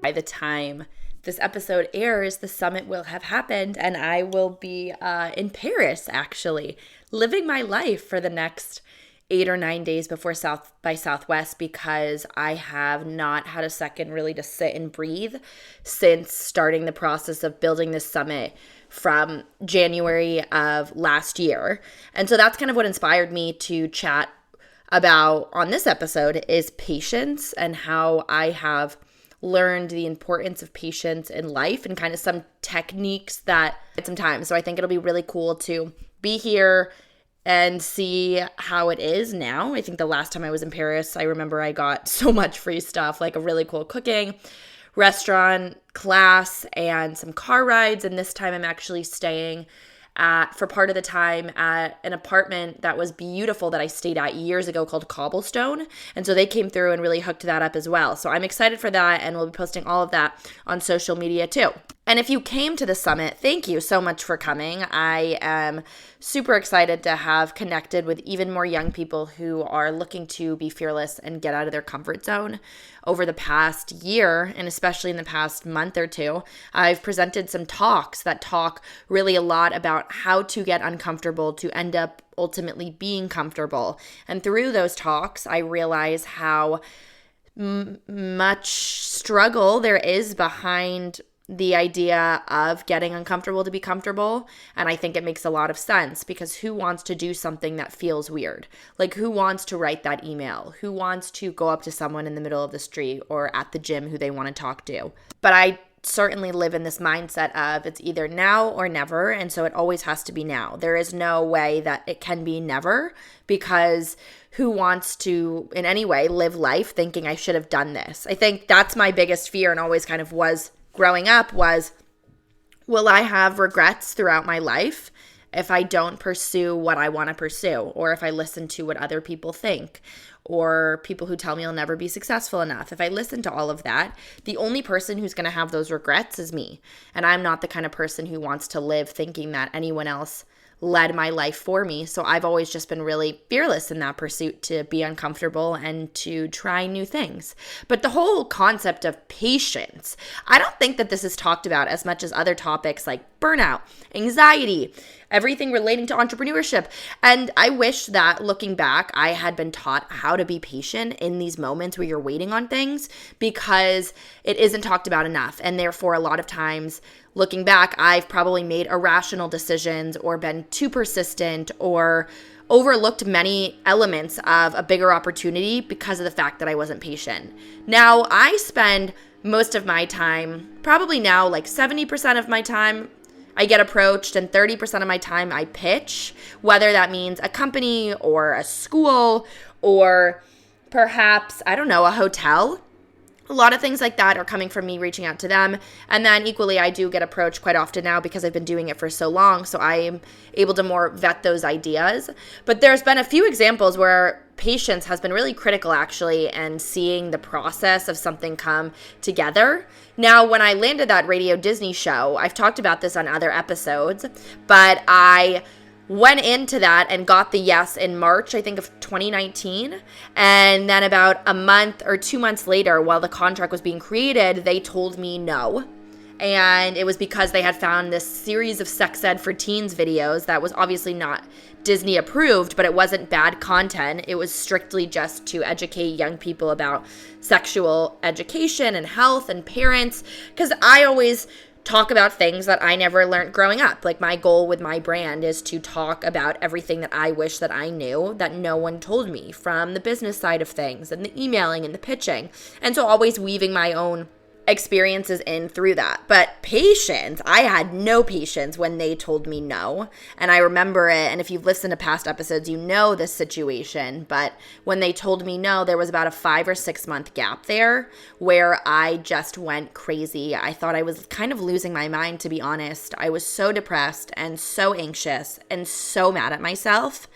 By the time this episode airs, the summit will have happened and I will be in Paris, actually, living my life for the next 8 or 9 days before South by Southwest, because I have not had a second really to sit and breathe since starting the process of building this summit from January of last year. And so that's kind of what inspired me to chat about on this episode is patience and how I have learned the importance of patience in life and kind of some techniques that take some time. So I think it'll be really cool to be here and see how it is now. I think the last time I was in Paris, I remember I got so much free stuff, like a really cool cooking restaurant class and some car rides. And this time I'm actually staying for part of the time at an apartment that was beautiful that I stayed at years ago called Cobblestone. And so they came through and really hooked that up as well. So I'm excited for that, and we'll be posting all of that on social media too. And if you came to the summit, thank you so much for coming. I am super excited to have connected with even more young people who are looking to be fearless and get out of their comfort zone. Over the past year, and especially in the past month or two, I've presented some talks that talk really a lot about how to get uncomfortable to end up ultimately being comfortable. And through those talks, I realize how much struggle there is behind the idea of getting uncomfortable to be comfortable. And I think it makes a lot of sense, because who wants to do something that feels weird? Like, who wants to write that email? Who wants to go up to someone in the middle of the street or at the gym who they want to talk to? But I certainly live in this mindset of it's either now or never. And so it always has to be now. There is no way that it can be never, because who wants to in any way live life thinking I should have done this? I think that's my biggest fear, and always kind of was growing up, was, will I have regrets throughout my life if I don't pursue what I want to pursue, or if I listen to what other people think, or people who tell me I'll never be successful enough? If I listen to all of that, the only person who's going to have those regrets is me. And I'm not the kind of person who wants to live thinking that anyone else led my life for me. So I've always just been really fearless in that pursuit to be uncomfortable and to try new things. But the whole concept of patience, I don't think that this is talked about as much as other topics like burnout, anxiety, everything relating to entrepreneurship. And I wish that, looking back, I had been taught how to be patient in these moments where you're waiting on things, because it isn't talked about enough. And therefore, a lot of times, looking back, I've probably made irrational decisions or been too persistent or overlooked many elements of a bigger opportunity because of the fact that I wasn't patient. Now, I spend most of my time, probably now like 70% of my time, I get approached, and 30% of my time I pitch, whether that means a company or a school or perhaps, I don't know, a hotel. A lot of things like that are coming from me reaching out to them. And then equally, I do get approached quite often now because I've been doing it for so long. So I am able to more vet those ideas. But there's been a few examples where patience has been really critical, actually, and seeing the process of something come together. Now, when I landed that Radio Disney show, I've talked about this on other episodes, but I went into that and got the yes in March, I think, of 2019. And then about a month or 2 months later, while the contract was being created, they told me no. And it was because they had found this series of sex ed for teens videos that was obviously not Disney approved, but it wasn't bad content. It was strictly just to educate young people about sexual education and health and parents. Because I always talk about things that I never learned growing up. Like, my goal with my brand is to talk about everything that I wish that I knew that no one told me, from the business side of things and the emailing and the pitching. And so always weaving my own experiences in through that. But patience, I had no patience when they told me no. And I remember it, and if you've listened to past episodes, you know this situation. But when they told me no, there was about a 5 or 6 month gap there where I just went crazy. I thought I was kind of losing my mind, to be honest. I was so depressed and so anxious and so mad at myself.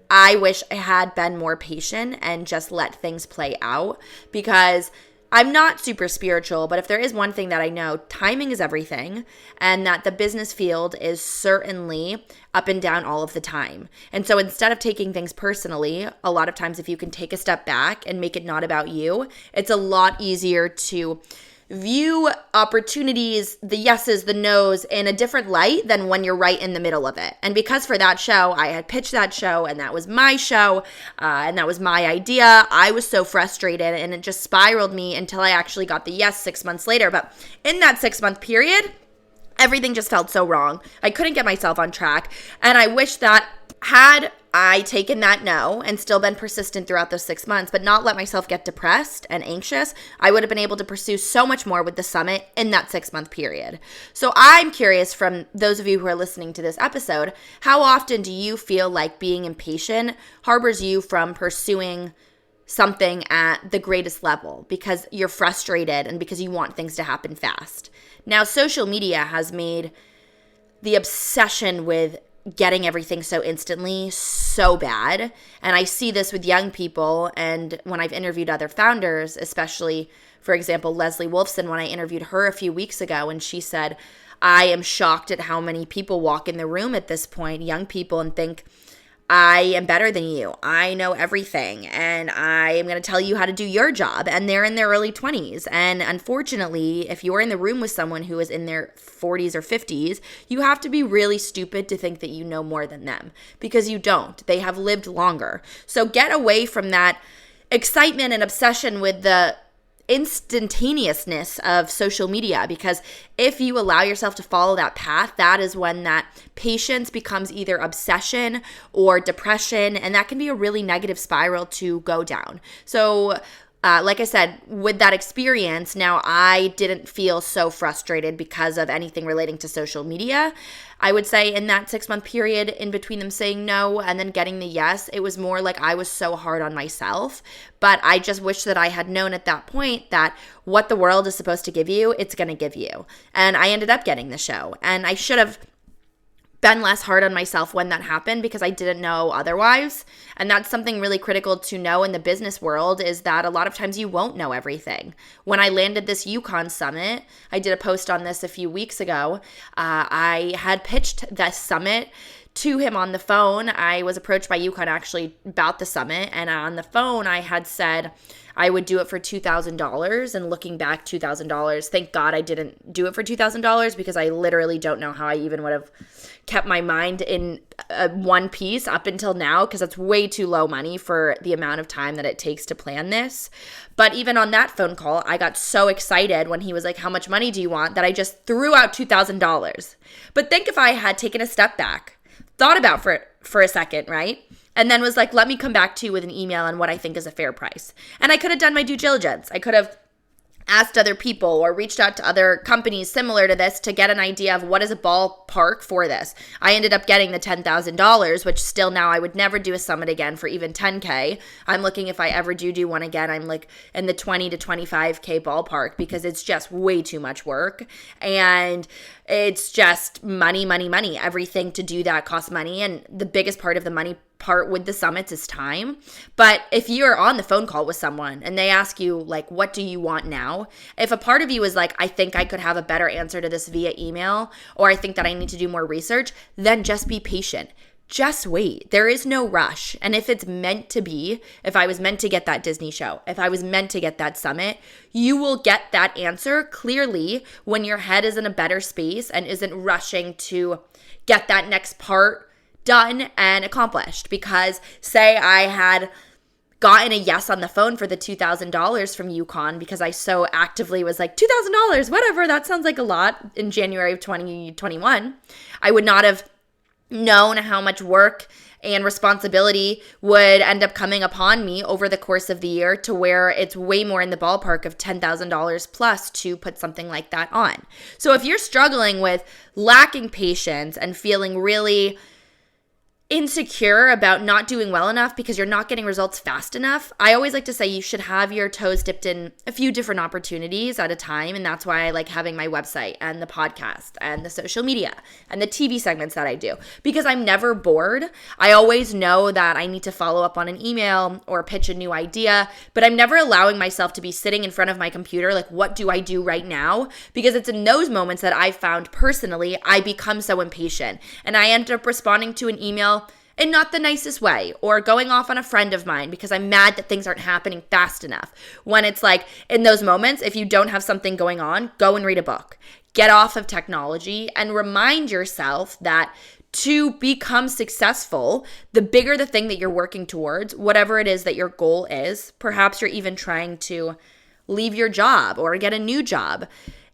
I wish I had been more patient and just let things play out, because I'm not super spiritual, but if there is one thing that I know, timing is everything, and that the business field is certainly up and down all of the time. And so instead of taking things personally, a lot of times if you can take a step back and make it not about you, it's a lot easier to view opportunities, the yeses, the nos, in a different light than when you're right in the middle of it. And because for that show, I had pitched that show and that was my show and that was my idea, I was so frustrated and it just spiraled me until I actually got the yes 6 months later. But in that 6-month period, everything just felt so wrong. I couldn't get myself on track. And I wish that had I taken that no and still been persistent throughout those 6 months, but not let myself get depressed and anxious, I would have been able to pursue so much more with the summit in that 6-month period. So I'm curious, from those of you who are listening to this episode, how often do you feel like being impatient harbors you from pursuing something at the greatest level because you're frustrated and because you want things to happen fast? Now, social media has made the obsession with getting everything so instantly so bad. And I see this with young people. And when I've interviewed other founders, especially, for example, Leslie Wolfson, when I interviewed her a few weeks ago, and she said, I am shocked at how many people walk in the room at this point, young people, and think, I am better than you. I know everything and I am going to tell you how to do your job. And they're in their early 20s. And unfortunately, if you're in the room with someone who is in their 40s or 50s, you have to be really stupid to think that you know more than them, because you don't. They have lived longer. So get away from that excitement and obsession with the instantaneousness of social media, because if you allow yourself to follow that path, that is when that patience becomes either obsession or depression, and that can be a really negative spiral to go down. So like I said, with that experience, now I didn't feel so frustrated because of anything relating to social media. I would say in that 6-month period in between them saying no and then getting the yes, it was more like I was so hard on myself. But I just wish that I had known at that point that what the world is supposed to give you, it's going to give you. And I ended up getting the show. And I should have been less hard on myself when that happened, because I didn't know otherwise. And that's something really critical to know in the business world, is that a lot of times you won't know everything. When I landed this UConn summit, I did a post on this a few weeks ago. I had pitched this summit to him on the phone. I was approached by UConn actually about the summit, and on the phone I had said I would do it for $2,000, and looking back, $2,000, thank God I didn't do it for $2,000, because I literally don't know how I even would have kept my mind in one piece up until now, because that's way too low money for the amount of time that it takes to plan this. But even on that phone call, I got so excited when he was like, how much money do you want, that I just threw out $2,000. But think if I had taken a step back, thought about for a second, right? And then was like, let me come back to you with an email on what I think is a fair price. And I could have done my due diligence. I could have asked other people or reached out to other companies similar to this to get an idea of what is a ballpark for this. I ended up getting the $10,000, which still now I would never do a summit again for even $10K. I'm looking, if I ever do one again, I'm like in the $20 to $25K ballpark, because it's just way too much work. And it's just money. Everything to do that costs money. And the biggest part of the money part with the summits is time. But if you're on the phone call with someone and they ask you, like, what do you want now? If a part of you is like, I think I could have a better answer to this via email, or I think that I need to do more research, then just be patient. Just wait. There is no rush. And if it's meant to be, if I was meant to get that Disney show, if I was meant to get that summit, you will get that answer clearly when your head is in a better space and isn't rushing to get that next part done and accomplished. Because say I had gotten a yes on the phone for the $2,000 from UConn, because I so actively was like, $2,000, whatever, that sounds like a lot, in January of 2021, I would not have known how much work and responsibility would end up coming upon me over the course of the year, to where it's way more in the ballpark of $10,000 plus to put something like that on. So if you're struggling with lacking patience and feeling really insecure about not doing well enough because you're not getting results fast enough, I always like to say you should have your toes dipped in a few different opportunities at a time. And that's why I like having my website and the podcast and the social media and the TV segments that I do, because I'm never bored. I always know that I need to follow up on an email or pitch a new idea, but I'm never allowing myself to be sitting in front of my computer like, what do I do right now? Because it's in those moments that I found personally I become so impatient, and I end up responding to an email in not the nicest way, or going off on a friend of mine because I'm mad that things aren't happening fast enough. When it's like, in those moments, if you don't have something going on, go and read a book. Get off of technology and remind yourself that to become successful, the bigger the thing that you're working towards, whatever it is that your goal is, perhaps you're even trying to leave your job or get a new job,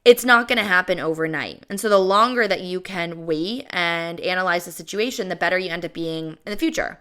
it's not going to happen overnight. And so the longer that you can wait and analyze the situation, the better you end up being in the future.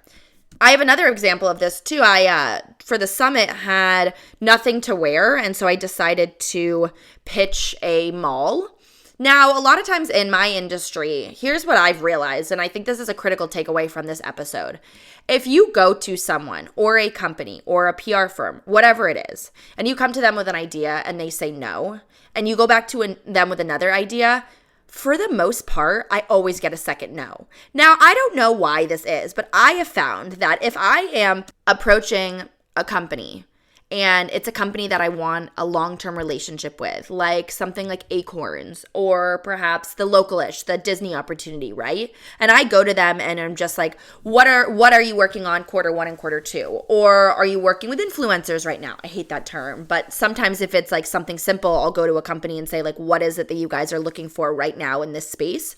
I have another example of this too. I, for the summit, had nothing to wear, and so I decided to pitch a mall. Now, a lot of times in my industry, here's what I've realized, and I think this is a critical takeaway from this episode. If you go to someone or a company or a PR firm, whatever it is, and you come to them with an idea and they say no, and you go back to them with another idea, for the most part, I always get a second no. Now, I don't know why this is, but I have found that if I am approaching a company and it's a company that I want a long-term relationship with, like something like Acorns or perhaps the Localish, the Disney opportunity, right? And I go to them and I'm just like, what are you working on Q1 and Q2? Or are you working with influencers right now? I hate that term, but sometimes if it's like something simple, I'll go to a company and say like, what is it that you guys are looking for right now in this space?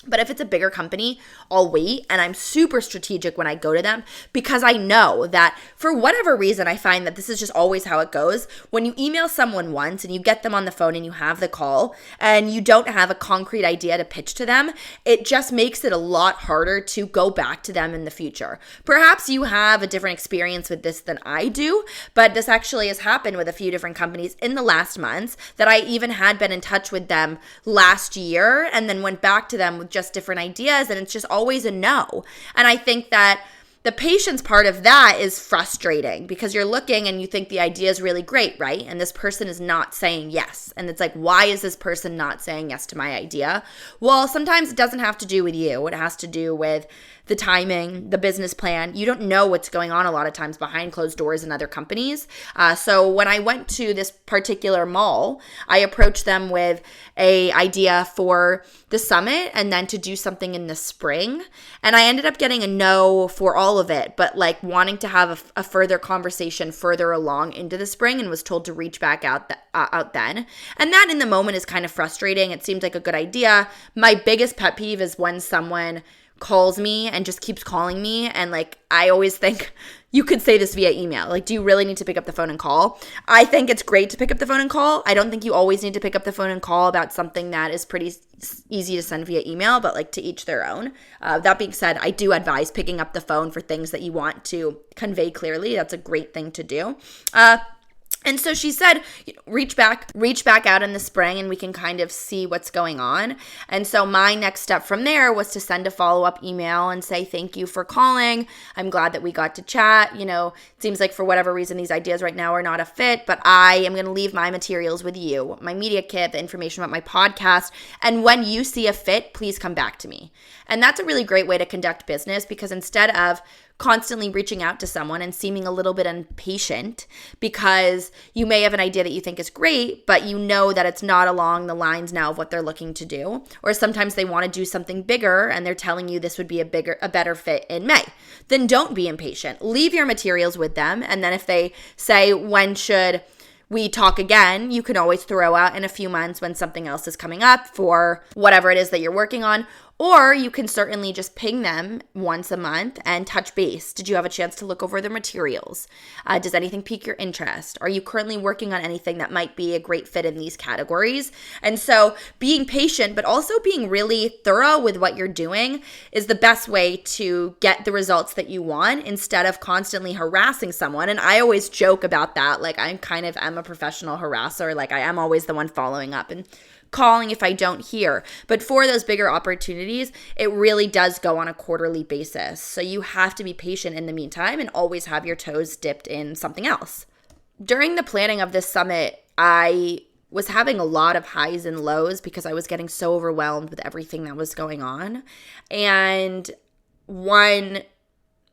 But if it's a bigger company, I'll wait, and I'm super strategic when I go to them because I know that for whatever reason, I find that this is just always how it goes. When you email someone once and you get them on the phone and you have the call and you don't have a concrete idea to pitch to them, it just makes it a lot harder to go back to them in the future. Perhaps you have a different experience with this than I do, but this actually has happened with a few different companies in the last months that I even had been in touch with them last year and then went back to them with just different ideas, and it's just always a no. And I think that the patience part of that is frustrating because you're looking and you think the idea is really great, right? And this person is not saying yes. And it's like, why is this person not saying yes to my idea? Well, sometimes it doesn't have to do with you. It has to do with the timing, the business plan. You don't know what's going on a lot of times behind closed doors in other companies. So when I went to this particular mall, I approached them with a idea for the summit and then to do something in the spring. And I ended up getting a no for all of it, but like wanting to have a further conversation further along into the spring, and was told to reach back out then. And that in the moment is kind of frustrating. It seems like a good idea. My biggest pet peeve is when someone calls me and just keeps calling me, and like I always think you could say this via email. Like, do you really need to pick up the phone and call? I think it's great to pick up the phone and call. I don't think you always need to pick up the phone and call about something that is pretty easy to send via email, but like to each their own. That being said, I do advise picking up the phone for things that you want to convey clearly. That's a great thing to do. And so she said, reach back out in the spring and we can kind of see what's going on. And so my next step from there was to send a follow-up email and say, thank you for calling. I'm glad that we got to chat. It seems like for whatever reason, these ideas right now are not a fit, but I am going to leave my materials with you, my media kit, the information about my podcast. And when you see a fit, please come back to me. And that's a really great way to conduct business, because instead of constantly reaching out to someone and seeming a little bit impatient because you may have an idea that you think is great, but you know that it's not along the lines now of what they're looking to do. Or sometimes they want to do something bigger and they're telling you this would be a better fit in May. Then don't be impatient. Leave your materials with them. And then if they say, when should we talk again, you can always throw out in a few months when something else is coming up for whatever it is that you're working on. Or you can certainly just ping them once a month and touch base. Did you have a chance to look over their materials? Does anything pique your interest? Are you currently working on anything that might be a great fit in these categories? And so being patient, but also being really thorough with what you're doing is the best way to get the results that you want instead of constantly harassing someone. And I always joke about that. Like I'm a professional harasser. Like I am always the one following up and calling if I don't hear. But for those bigger opportunities, it really does go on a quarterly basis. So you have to be patient in the meantime and always have your toes dipped in something else. During the planning of this summit, I was having a lot of highs and lows because I was getting so overwhelmed with everything that was going on. And one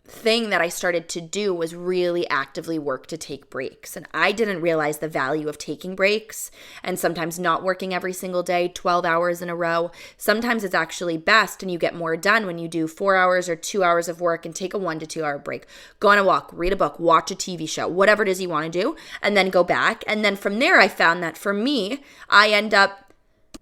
thing that I started to do was really actively work to take breaks. And I didn't realize the value of taking breaks and sometimes not working every single day, 12 hours in a row. Sometimes it's actually best and you get more done when you do 4 hours or 2 hours of work and take a 1 to 2 hour break. Go on a walk, read a book, watch a TV show, whatever it is you want to do, and then go back. And then from there, I found that for me, I end up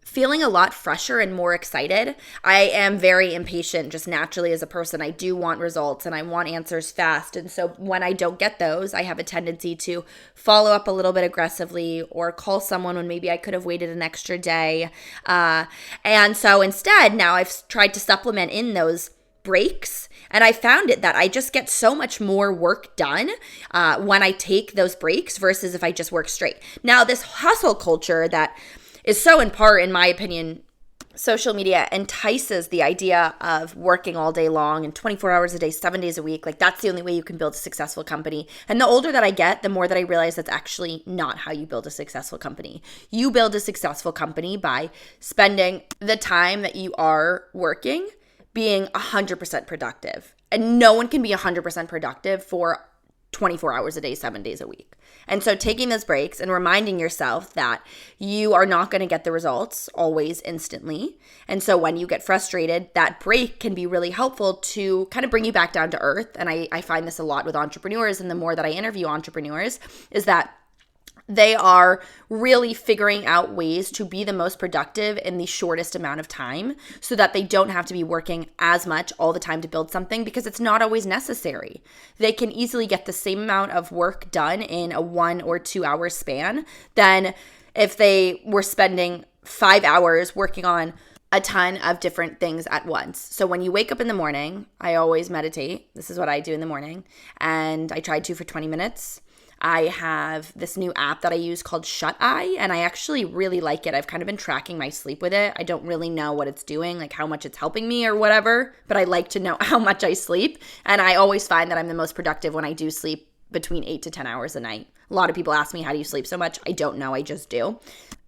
feeling a lot fresher and more excited. I am very impatient just naturally as a person. I do want results and I want answers fast. And so when I don't get those, I have a tendency to follow up a little bit aggressively or call someone when maybe I could have waited an extra day. And so instead, now I've tried to supplement in those breaks, and I found it that I just get so much more work done when I take those breaks versus if I just work straight. Now, this hustle culture that is so in part, in my opinion, social media entices the idea of working all day long and 24 hours a day, 7 days a week. Like that's the only way you can build a successful company. And the older that I get, the more that I realize that's actually not how you build a successful company. You build a successful company by spending the time that you are working being 100% productive. And no one can be 100% productive for 24 hours a day, 7 days a week. And so taking those breaks and reminding yourself that you are not going to get the results always instantly. And so when you get frustrated, that break can be really helpful to kind of bring you back down to earth. And I find this a lot with entrepreneurs. And the more that I interview entrepreneurs is that they are really figuring out ways to be the most productive in the shortest amount of time so that they don't have to be working as much all the time to build something because it's not always necessary. They can easily get the same amount of work done in a 1 or 2 hour span than if they were spending 5 hours working on a ton of different things at once. So when you wake up in the morning, I always meditate. This is what I do in the morning. And I tried to for 20 minutes. I have this new app that I use called Shut Eye, and I actually really like it. I've kind of been tracking my sleep with it. I don't really know what it's doing, like how much it's helping me or whatever, but I like to know how much I sleep. And I always find that I'm the most productive when I do sleep between 8 to 10 hours a night. A lot of people ask me, how do you sleep so much? I don't know, I just do.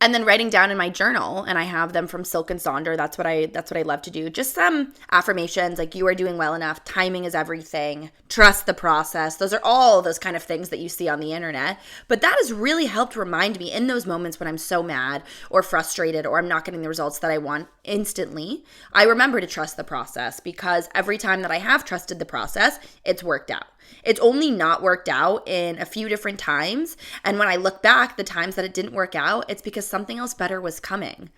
And then writing down in my journal, and I have them from Silk and Sonder. That's what I love to do. Just some affirmations like you are doing well enough, timing is everything, trust the process. Those are all those kind of things that you see on the internet. But that has really helped remind me in those moments when I'm so mad or frustrated or I'm not getting the results that I want instantly. I remember to trust the process because every time that I have trusted the process, it's worked out. It's only not worked out in a few different times. And when I look back, the times that it didn't work out, it's because something else better was coming.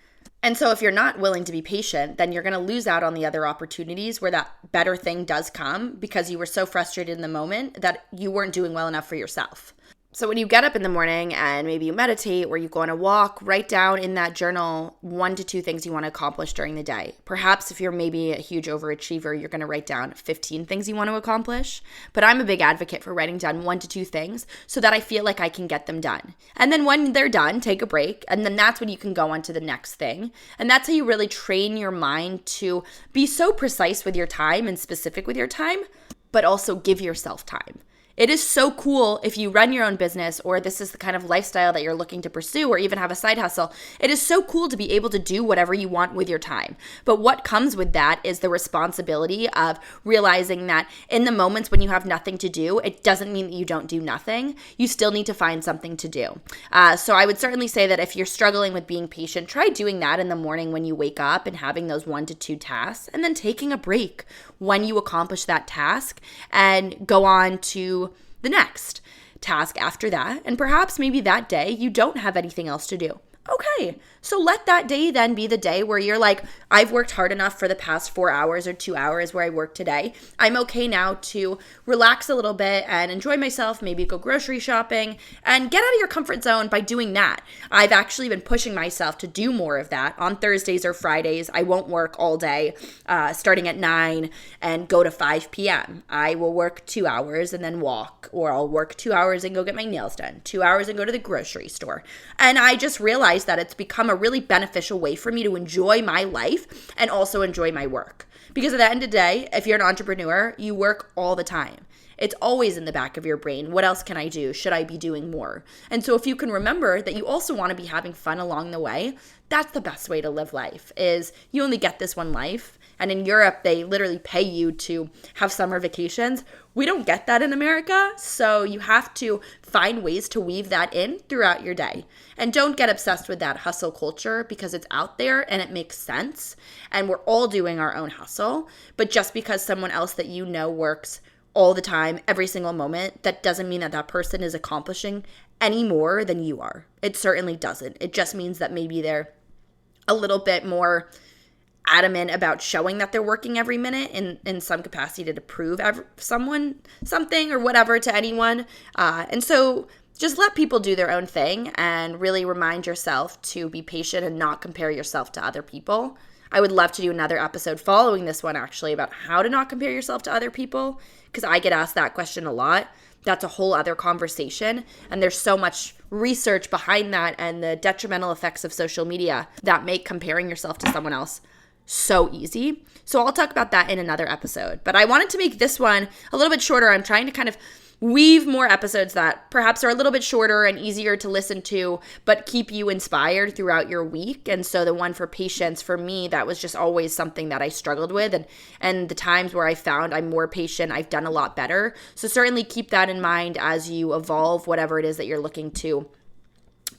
And so if you're not willing to be patient, then you're going to lose out on the other opportunities where that better thing does come because you were so frustrated in the moment that you weren't doing well enough for yourself. So when you get up in the morning and maybe you meditate or you go on a walk, write down in that journal 1 to 2 things you want to accomplish during the day. Perhaps if you're maybe a huge overachiever, you're going to write down 15 things you want to accomplish. But I'm a big advocate for writing down 1 to 2 things so that I feel like I can get them done. And then when they're done, take a break. And then that's when you can go on to the next thing. And that's how you really train your mind to be so precise with your time and specific with your time, but also give yourself time. It is so cool if you run your own business or this is the kind of lifestyle that you're looking to pursue or even have a side hustle. It is so cool to be able to do whatever you want with your time. But what comes with that is the responsibility of realizing that in the moments when you have nothing to do, it doesn't mean that you don't do nothing. You still need to find something to do. So I would certainly say that if you're struggling with being patient, try doing that in the morning when you wake up and having those 1 to 2 tasks and then taking a break when you accomplish that task and go on to the next task after that. And perhaps maybe that day you don't have anything else to do. Okay, so let that day then be the day where you're like, I've worked hard enough for the past 4 hours or 2 hours where I work today. I'm okay now to relax a little bit and enjoy myself, maybe go grocery shopping and get out of your comfort zone by doing that. I've actually been pushing myself to do more of that. On Thursdays or Fridays, I won't work all day starting at 9 and go to 5 p.m. I will work 2 hours and then walk, or I'll work 2 hours and go get my nails done, 2 hours and go to the grocery store. And I just realized that it's become a really beneficial way for me to enjoy my life and also enjoy my work. Because at the end of the day, if you're an entrepreneur, you work all the time. It's always in the back of your brain. What else can I do? Should I be doing more? And so if you can remember that you also want to be having fun along the way, that's the best way to live life. Is you only get this one life. And in Europe, they literally pay you to have summer vacations. We don't get that in America, so you have to find ways to weave that in throughout your day. And don't get obsessed with that hustle culture because it's out there and it makes sense. And we're all doing our own hustle. But just because someone else that you know works all the time, every single moment, that doesn't mean that that person is accomplishing any more than you are. It certainly doesn't. It just means that maybe they're a little bit more adamant about showing that they're working every minute in some capacity to prove someone something or whatever to anyone. And so just let people do their own thing and really remind yourself to be patient and not compare yourself to other people. I would love to do another episode following this one actually about how to not compare yourself to other people, because I get asked that question a lot. That's a whole other conversation. And there's so much research behind that and the detrimental effects of social media that make comparing yourself to someone else so easy. So I'll talk about that in another episode. But I wanted to make this one a little bit shorter. I'm trying to kind of weave more episodes that perhaps are a little bit shorter and easier to listen to, but keep you inspired throughout your week. And so the one for patience, for me, that was just always something that I struggled with. And the times where I found I'm more patient, I've done a lot better. So certainly keep that in mind as you evolve whatever it is that you're looking to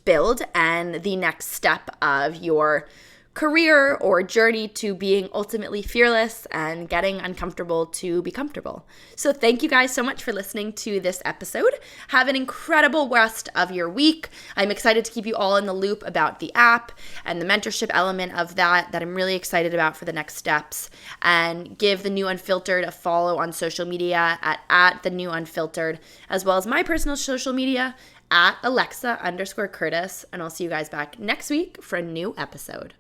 build and the next step of your career or journey to being ultimately fearless and getting uncomfortable to be comfortable. So thank you guys so much for listening to this episode. Have an incredible rest of your week. I'm excited to keep you all in the loop about the app and the mentorship element of that I'm really excited about for the next steps. And give The New Unfiltered a follow on social media at The New Unfiltered, as well as my personal social media at Alexa_Curtis. And I'll see you guys back next week for a new episode.